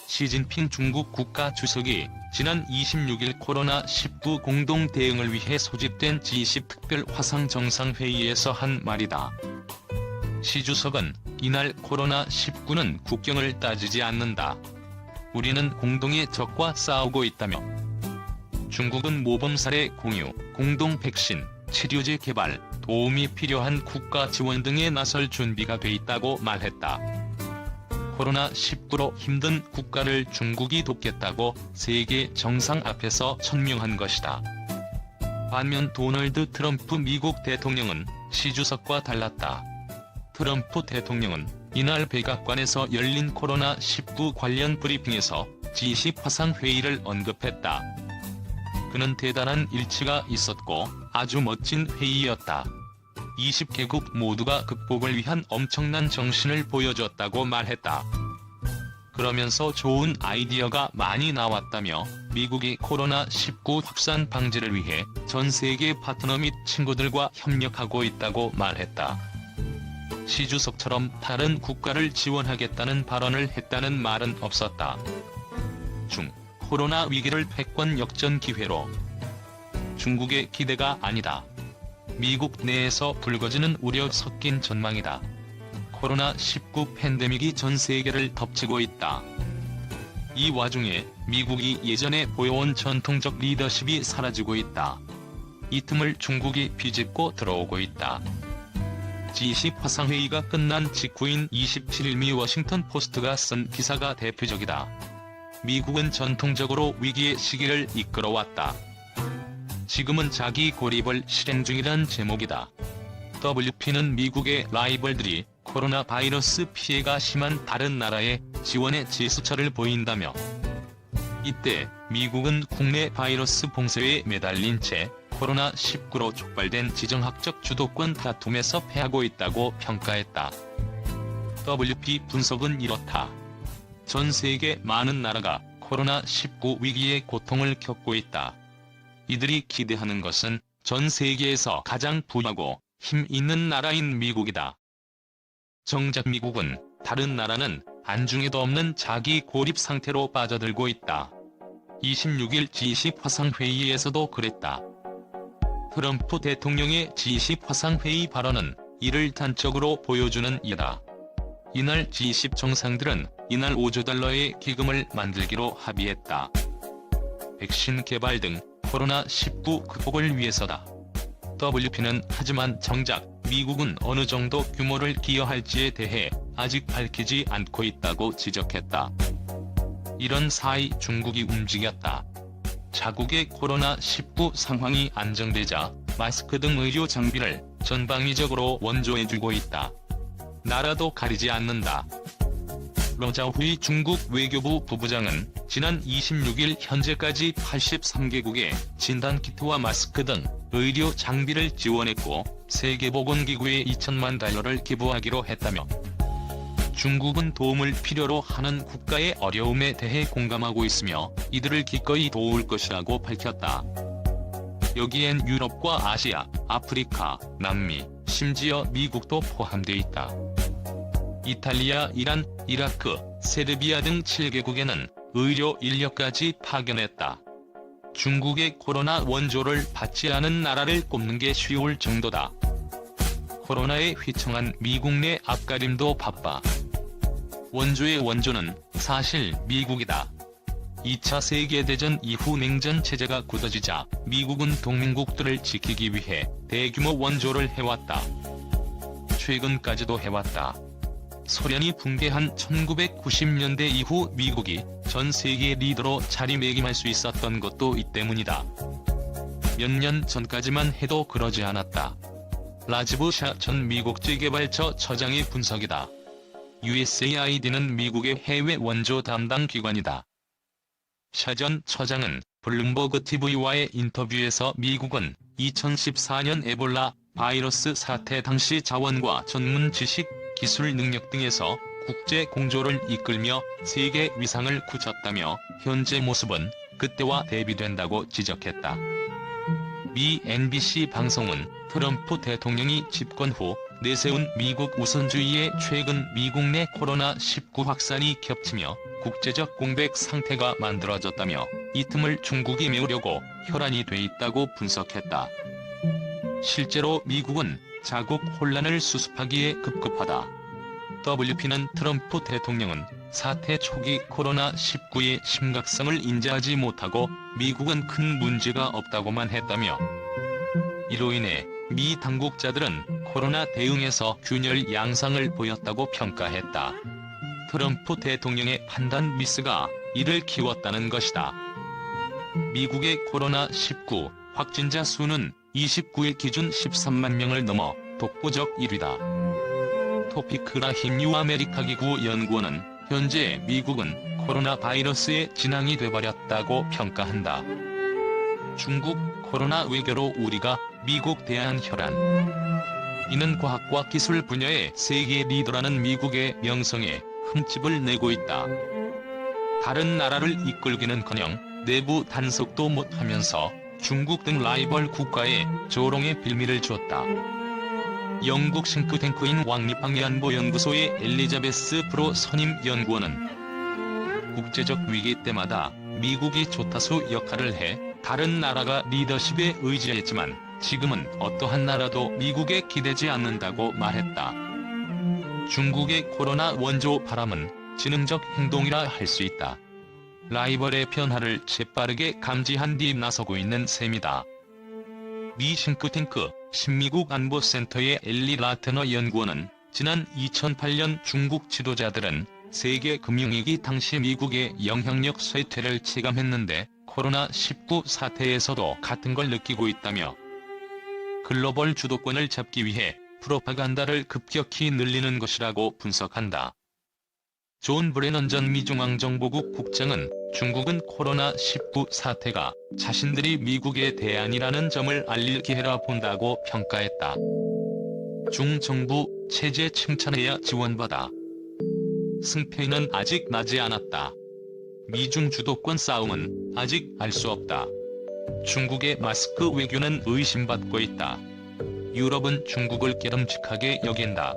시진핑 중국 국가주석이 지난 26일 코로나19 공동 대응을 위해 소집된 G20 특별 화상정상회의에서 한 말이다. 시 주석은 이날 코로나19는 국경을 따지지 않는다. 우리는 공동의 적과 싸우고 있다며 중국은 모범 사례 공유, 공동 백신, 치료제 개발, 도움이 필요한 국가 지원 등에 나설 준비가 돼 있다고 말했다. 코로나19로 힘든 국가를 중국이 돕겠다고 세계 정상 앞에서 천명한 것이다. 반면 도널드 트럼프 미국 대통령은 시 주석과 달랐다. 트럼프 대통령은 이날 백악관에서 열린 코로나19 관련 브리핑에서 G20 화상회의를 언급했다. 그는 대단한 일치가 있었고 아주 멋진 회의였다. 20개국 모두가 극복을 위한 엄청난 정신을 보여줬다고 말했다. 그러면서 좋은 아이디어가 많이 나왔다며 미국이 코로나19 확산 방지를 위해 전 세계 파트너 및 친구들과 협력하고 있다고 말했다. 시 주석처럼 다른 국가를 지원하겠다는 발언을 했다는 말은 없었다. 코로나 위기를 패권 역전 기회로. 중국의 기대가 아니다. 미국 내에서 불거지는 우려 섞인 전망이다. 코로나19 팬데믹이 전 세계를 덮치고 있다. 이 와중에 미국이 예전에 보여온 전통적 리더십이 사라지고 있다. 이 틈을 중국이 비집고 들어오고 있다. G20 화상회의가 끝난 직후인 27일 미 워싱턴 포스트가 쓴 기사가 대표적이다. 미국은 전통적으로 위기의 시기를 이끌어왔다. 지금은 자기 고립을 실행 중이란 제목이다. WP는 미국의 라이벌들이 코로나 바이러스 피해가 심한 다른 나라에 지원의 제스처를 보인다며 이때 미국은 국내 바이러스 봉쇄에 매달린 채 코로나19로 촉발된 지정학적 주도권 다툼에서 패하고 있다고 평가했다. WP 분석은 이렇다. 전 세계 많은 나라가 코로나19 위기의 고통을 겪고 있다. 이들이 기대하는 것은 전 세계에서 가장 부유하고 힘 있는 나라인 미국이다. 정작 미국은 다른 나라는 안중에도 없는 자기 고립 상태로 빠져들고 있다. 26일 G20 화상회의에서도 그랬다. 트럼프 대통령의 G20 화상회의 발언은 이를 단적으로 보여주는 예다. 이날 G20 정상들은 이날 5조 달러의 기금을 만들기로 합의했다. 백신 개발 등 코로나19 극복을 위해서다. WP는 하지만 정작 미국은 어느 정도 규모를 기여할지에 대해 아직 밝히지 않고 있다고 지적했다. 이런 사이 중국이 움직였다. 자국의 코로나19 상황이 안정되자 마스크 등 의료 장비를 전방위적으로 원조해주고 있다. 나라도 가리지 않는다. 러자후이 중국 외교부 부부장은 지난 26일 현재까지 83개국에 진단키트와 마스크 등 의료 장비를 지원했고 세계보건기구에 2천만 달러를 기부하기로 했다며 중국은 도움을 필요로 하는 국가의 어려움에 대해 공감하고 있으며 이들을 기꺼이 도울 것이라고 밝혔다. 여기엔 유럽과 아시아, 아프리카, 남미, 심지어 미국도 포함돼 있다. 이탈리아, 이란, 이라크, 세르비아 등 7개국에는 의료 인력까지 파견했다. 중국의 코로나 원조를 받지 않은 나라를 꼽는 게 쉬울 정도다. 코로나에 휘청한 미국 내 앞가림도 바빠. 원조의 원조는 사실 미국이다. 2차 세계대전 이후 냉전 체제가 굳어지자 미국은 동맹국들을 지키기 위해 대규모 원조를 해왔다. 최근까지도 해왔다. 소련이 붕괴한 1990년대 이후 미국이 전 세계 리더로 자리매김할 수 있었던 것도 이 때문이다. 몇 년 전까지만 해도 그러지 않았다. 라지브 샤 전 미국 재개발처 처장의 분석이다. USAID는 미국의 해외 원조 담당 기관이다. 샤 전 처장은 블룸버그 TV와의 인터뷰에서 미국은 2014년 에볼라 바이러스 사태 당시 자원과 전문 지식, 기술 능력 등에서 국제 공조를 이끌며 세계 위상을 굳혔다며 현재 모습은 그때와 대비된다고 지적했다. 미 NBC 방송은 트럼프 대통령이 집권 후 내세운 미국 우선주의에 최근 미국 내 코로나19 확산이 겹치며 국제적 공백 상태가 만들어졌다며 이 틈을 중국이 메우려고 혈안이 돼 있다고 분석했다. 실제로 미국은 자국 혼란을 수습하기에 급급하다. WP는 트럼프 대통령은 사태 초기 코로나19의 심각성을 인지하지 못하고 미국은 큰 문제가 없다고만 했다며, 이로 인해 미 당국자들은 코로나 대응에서 균열 양상을 보였다고 평가했다. 트럼프 대통령의 판단 미스가 이를 키웠다는 것이다. 미국의 코로나19 확진자 수는 29일 기준 13만 명을 넘어 독보적 1위다. 토피크라힘 유아메리카 기구 연구원은 현재 미국은 코로나 바이러스의 진앙이 돼버렸다고 평가한다. 중국 코로나 외교로 우리가 미국 대한 혈안. 이는 과학과 기술 분야의 세계 리더라는 미국의 명성에 흠집을 내고 있다. 다른 나라를 이끌기는커녕 내부 단속도 못하면서 중국 등 라이벌 국가에 조롱의 빌미를 주었다. 영국 싱크탱크인 왕립방위안보연구소의 엘리자베스 프로 선임 연구원은 국제적 위기 때마다 미국이 조타수 역할을 해 다른 나라가 리더십에 의지했지만 지금은 어떠한 나라도 미국에 기대지 않는다고 말했다. 중국의 코로나 원조 바람은 지능적 행동이라 할 수 있다. 라이벌의 변화를 재빠르게 감지한 뒤 나서고 있는 셈이다. 미 싱크탱크 신미국 안보센터의 엘리 라테너 연구원은 지난 2008년 중국 지도자들은 세계 금융위기 당시 미국의 영향력 쇠퇴를 체감했는데 코로나19 사태에서도 같은 걸 느끼고 있다며, 글로벌 주도권을 잡기 위해 프로파간다를 급격히 늘리는 것이라고 분석한다. 존 브레넌 전 미중앙정보국 국장은 중국은 코로나19 사태가 자신들이 미국의 대안이라는 점을 알릴 기회라 본다고 평가했다. 중정부 체제 칭찬해야 지원받아. 승패는 아직 나지 않았다. 미중 주도권 싸움은 아직 알 수 없다. 중국의 마스크 외교는 의심받고 있다. 유럽은 중국을 깨름직하게 여긴다.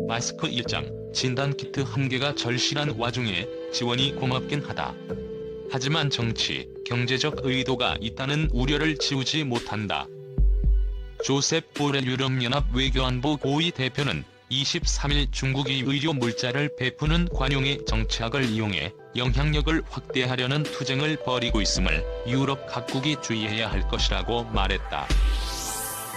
마스크 일장, 진단키트 한계가 절실한 와중에 지원이 고맙긴 하다. 하지만 정치, 경제적 의도가 있다는 우려를 지우지 못한다. 조셉 보렐 유럽연합 외교안보 고위 대표는 23일 중국이 의료 물자를 베푸는 관용의 정치학을 이용해 영향력을 확대하려는 투쟁을 벌이고 있음을 유럽 각국이 주의해야 할 것이라고 말했다.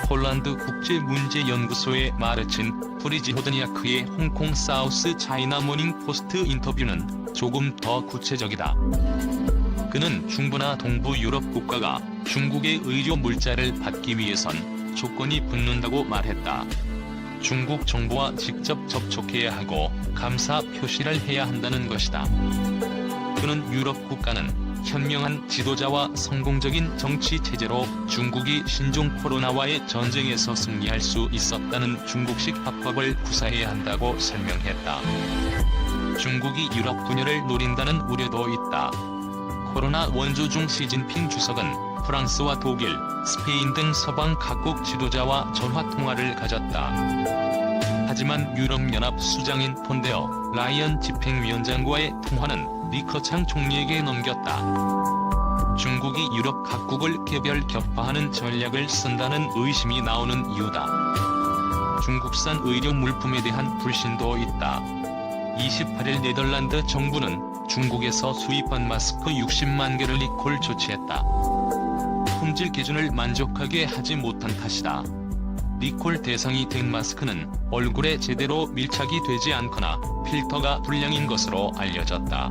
폴란드 국제문제연구소의 마르친 프리지호드니아크의 홍콩 사우스 차이나 모닝 포스트 인터뷰는 조금 더 구체적이다. 그는 중부나 동부 유럽 국가가 중국의 의료 물자를 받기 위해선 조건이 붙는다고 말했다. 중국 정부와 직접 접촉해야 하고 감사 표시를 해야 한다는 것이다. 그는 유럽 국가는 현명한 지도자와 성공적인 정치 체제로 중국이 신종 코로나와의 전쟁에서 승리할 수 있었다는 중국식 합법을 구사해야 한다고 설명했다. 중국이 유럽 분열을 노린다는 우려도 있다. 코로나 원조 중 시진핑 주석은 프랑스와 독일, 스페인 등 서방 각국 지도자와 전화통화를 가졌다. 하지만 유럽연합 수장인 폰데어 라이언 집행위원장과의 통화는 리커창 총리에게 넘겼다. 중국이 유럽 각국을 개별 격파하는 전략을 쓴다는 의심이 나오는 이유다. 중국산 의료 물품에 대한 불신도 있다. 28일 네덜란드 정부는 중국에서 수입한 마스크 60만 개를 리콜 조치했다. 품질 기준을 만족하게 하지 못한 탓이다. 리콜 대상이 된 마스크는 얼굴에 제대로 밀착이 되지 않거나 필터가 불량인 것으로 알려졌다.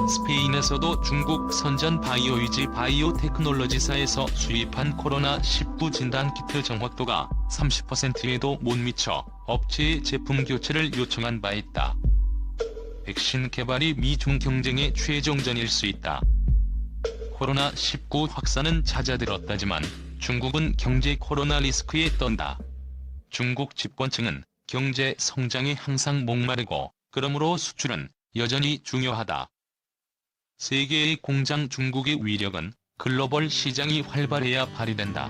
스페인에서도 중국 선전 바이오이지 바이오테크놀로지사에서 수입한 코로나19 진단키트 정확도가 30%에도 못 미쳐 업체의 제품 교체를 요청한 바 있다. 백신 개발이 미중 경쟁의 최종전일 수 있다. 코로나19 확산은 잦아들었다지만 중국은 경제 코로나 리스크에 떤다. 중국 집권층은 경제 성장에 항상 목마르고 그러므로 수출은 여전히 중요하다. 세계의 공장 중국의 위력은 글로벌 시장이 활발해야 발휘된다.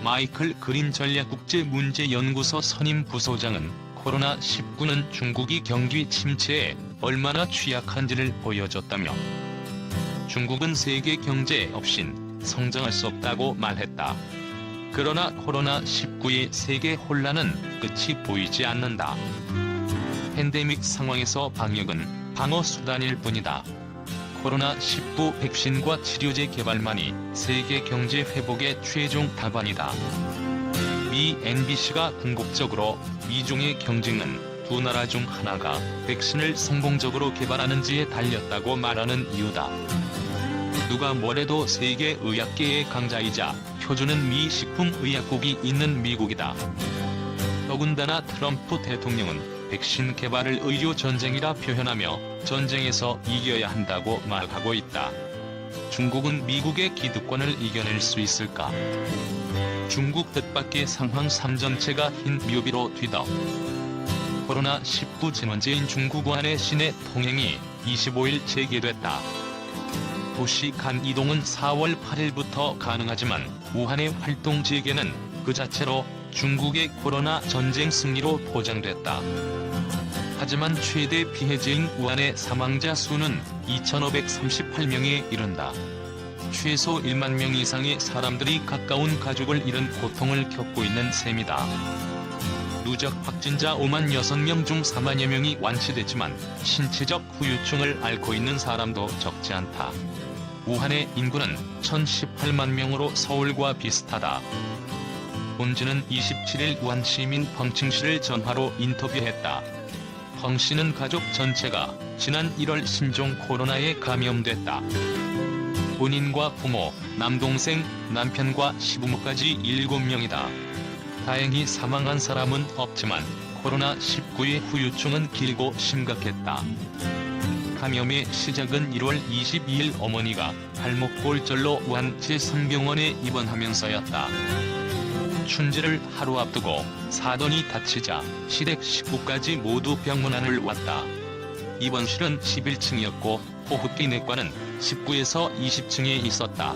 마이클 그린 전략국제문제연구소 선임 부소장은 코로나19는 중국이 경기 침체에 얼마나 취약한지를 보여줬다며 중국은 세계 경제 없인 성장할 수 없다고 말했다. 그러나 코로나19의 세계 혼란은 끝이 보이지 않는다. 팬데믹 상황에서 방역은 방어 수단일 뿐이다. 코로나19 백신과 치료제 개발만이 세계 경제 회복의 최종 답안이다. 미 NBC가 궁극적으로 미중의 경쟁은 두 나라 중 하나가 백신을 성공적으로 개발하는지에 달렸다고 말하는 이유다. 누가 뭐래도 세계 의학계의 강자이자 표준은 미 식품의약국이 있는 미국이다. 더군다나 트럼프 대통령은 백신 개발을 의료전쟁이라 표현하며 전쟁에서 이겨야 한다고 말하고 있다. 중국은 미국의 기득권을 이겨낼 수 있을까? 중국 뜻밖의 상황 3전체가 흰 묘비로 뒤덮. 코로나19 진원지인 중국 우한의 시내 통행이 25일 재개됐다. 도시 간 이동은 4월 8일부터 가능하지만 우한의 활동 재개는 그 자체로 중국의 코로나 전쟁 승리로 포장됐다. 하지만 최대 피해지인 우한의 사망자 수는 2,538명에 이른다. 최소 1만 명 이상의 사람들이 가까운 가족을 잃은 고통을 겪고 있는 셈이다. 누적 확진자 5만 6명 중 4만여 명이 완치됐지만 신체적 후유증을 앓고 있는 사람도 적지 않다. 우한의 인구는 1,018만 명으로 서울과 비슷하다. 본지는 27일 우한 시민 펑칭씨를 전화로 인터뷰했다. 펑씨는 가족 전체가 지난 1월 신종 코로나에 감염됐다. 본인과 부모, 남동생, 남편과 시부모까지 7명이다. 다행히 사망한 사람은 없지만 코로나19의 후유증은 길고 심각했다. 감염의 시작은 1월 22일 어머니가 발목 골절로 우한 제3병원에 입원하면서였다. 춘제를 하루 앞두고 사돈이 다치자 시댁 식구까지 모두 병문안을 왔다. 입원실은 11층이었고 호흡기 내과는 19에서 20층에 있었다.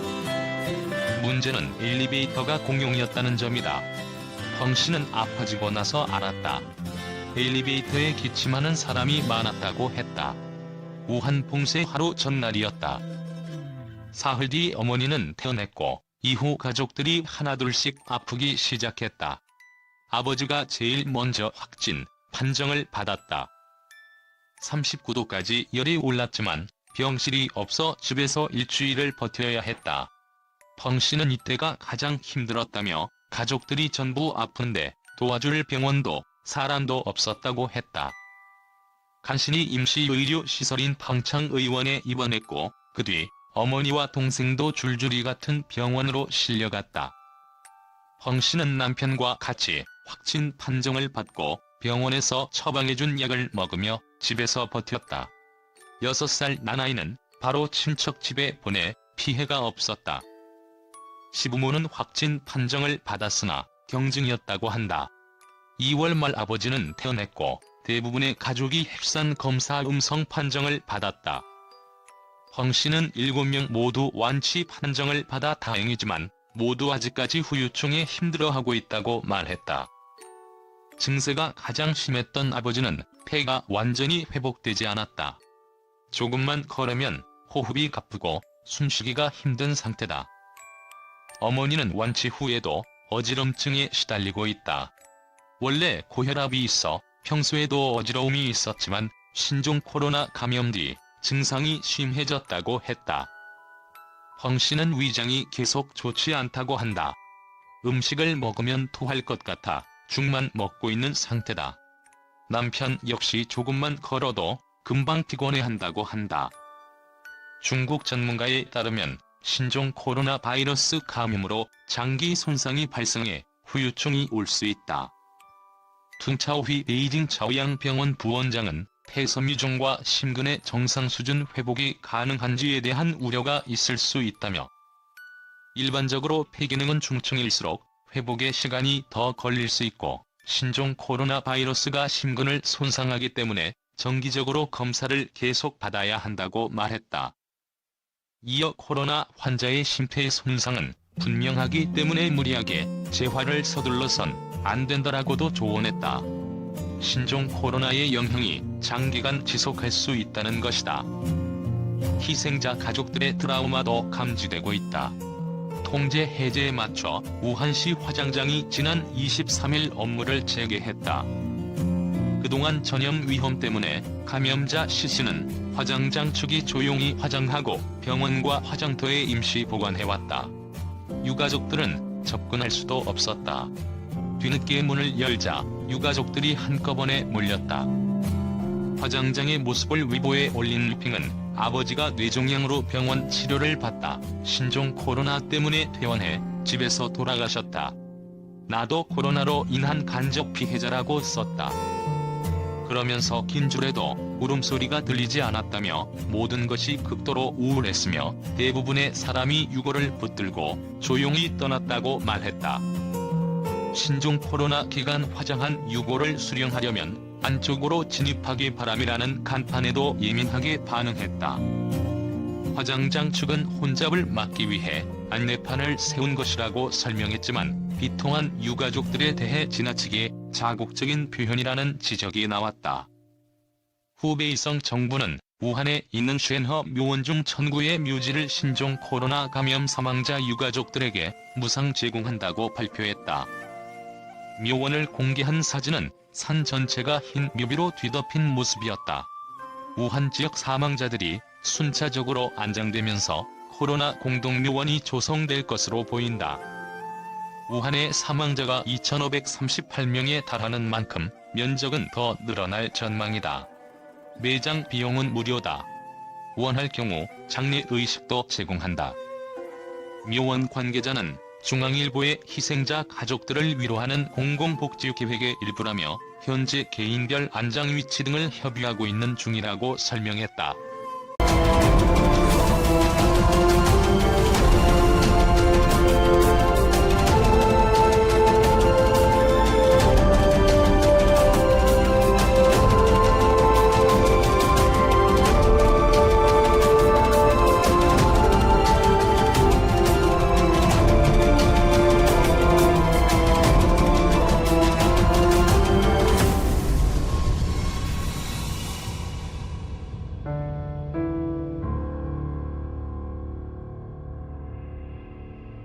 문제는 엘리베이터가 공용이었다는 점이다. 펑씨는 아파지고 나서 알았다. 엘리베이터에 기침하는 사람이 많았다고 했다. 우한 봉쇄 하루 전날이었다. 사흘 뒤 어머니는 퇴원했고 이후 가족들이 하나둘씩 아프기 시작했다. 아버지가 제일 먼저 확진 판정을 받았다. 39도까지 열이 올랐지만 병실이 없어 집에서 일주일을 버텨야 했다. 펑씨는 이때가 가장 힘들었다며 가족들이 전부 아픈데 도와줄 병원도 사람도 없었다고 했다. 간신히 임시의료시설인 펑창의원에 입원했고 그 뒤 어머니와 동생도 줄줄이 같은 병원으로 실려갔다. 펑씨는 남편과 같이 확진 판정을 받고 병원에서 처방해준 약을 먹으며 집에서 버텼다. 6살 난아이는 바로 친척 집에 보내 피해가 없었다. 시부모는 확진 판정을 받았으나 경증이었다고 한다. 2월 말 아버지는 퇴원했고 대부분의 가족이 핵산 검사 음성 판정을 받았다. 펑씨는 7명 모두 완치 판정을 받아 다행이지만 모두 아직까지 후유증에 힘들어하고 있다고 말했다. 증세가 가장 심했던 아버지는 폐가 완전히 회복되지 않았다. 조금만 걸으면 호흡이 가쁘고 숨쉬기가 힘든 상태다. 어머니는 완치 후에도 어지럼증에 시달리고 있다. 원래 고혈압이 있어 평소에도 어지러움이 있었지만 신종 코로나 감염 뒤 증상이 심해졌다고 했다. 펑씨는 위장이 계속 좋지 않다고 한다. 음식을 먹으면 토할 것 같아 죽만 먹고 있는 상태다. 남편 역시 조금만 걸어도 금방 피곤해한다고 한다. 중국 전문가에 따르면 신종 코로나 바이러스 감염으로 장기 손상이 발생해 후유증이 올 수 있다. 퉁차오휘 베이징 차오양병원 부원장은 폐섬유종과 심근의 정상 수준 회복이 가능한지에 대한 우려가 있을 수 있다며 일반적으로 폐기능은 중증일수록 회복의 시간이 더 걸릴 수 있고 신종 코로나 바이러스가 심근을 손상하기 때문에 정기적으로 검사를 계속 받아야 한다고 말했다. 이어 코로나 환자의 심폐 손상은 분명하기 때문에 무리하게 재활을 서둘러선 안 된다라고도 조언했다. 신종 코로나의 영향이 장기간 지속할 수 있다는 것이다. 희생자 가족들의 트라우마도 감지되고 있다. 통제 해제에 맞춰 우한시 화장장이 지난 23일 업무를 재개했다. 그동안 전염 위험 때문에 감염자 C씨는 화장장 측이 조용히 화장하고 병원과 화장터에 임시 보관해왔다. 유가족들은 접근할 수도 없었다. 뒤늦게 문을 열자 유가족들이 한꺼번에 몰렸다. 화장장의 모습을 위보에 올린 리핑은 아버지가 뇌종양으로 병원 치료를 받다 신종 코로나 때문에 퇴원해 집에서 돌아가셨다. 나도 코로나로 인한 간접 피해자라고 썼다. 그러면서 긴 줄에도 울음소리가 들리지 않았다며 모든 것이 극도로 우울했으며 대부분의 사람이 유고를 붙들고 조용히 떠났다고 말했다. 신종 코로나 기간 화장한 유고를 수령하려면 안쪽으로 진입하기 바람이라는 간판에도 예민하게 반응했다. 화장장 측은 혼잡을 막기 위해 안내판을 세운 것이라고 설명했지만 비통한 유가족들에 대해 지나치게 자국적인 표현이라는 지적이 나왔다. 후베이성 정부는 우한에 있는 쉔허 묘원 중 1000구의 묘지를 신종 코로나 감염 사망자 유가족들에게 무상 제공한다고 발표했다. 묘원을 공개한 사진은 산 전체가 흰 묘비로 뒤덮인 모습이었다. 우한 지역 사망자들이 순차적으로 안장되면서 코로나 공동묘원이 조성될 것으로 보인다. 우한의 사망자가 2,538명에 달하는 만큼 면적은 더 늘어날 전망이다. 매장 비용은 무료다. 원할 경우 장례 의식도 제공한다. 묘원 관계자는 중앙일보의 희생자 가족들을 위로하는 공공복지계획의 일부라며 현재 개인별 안장 위치 등을 협의하고 있는 중이라고 설명했다.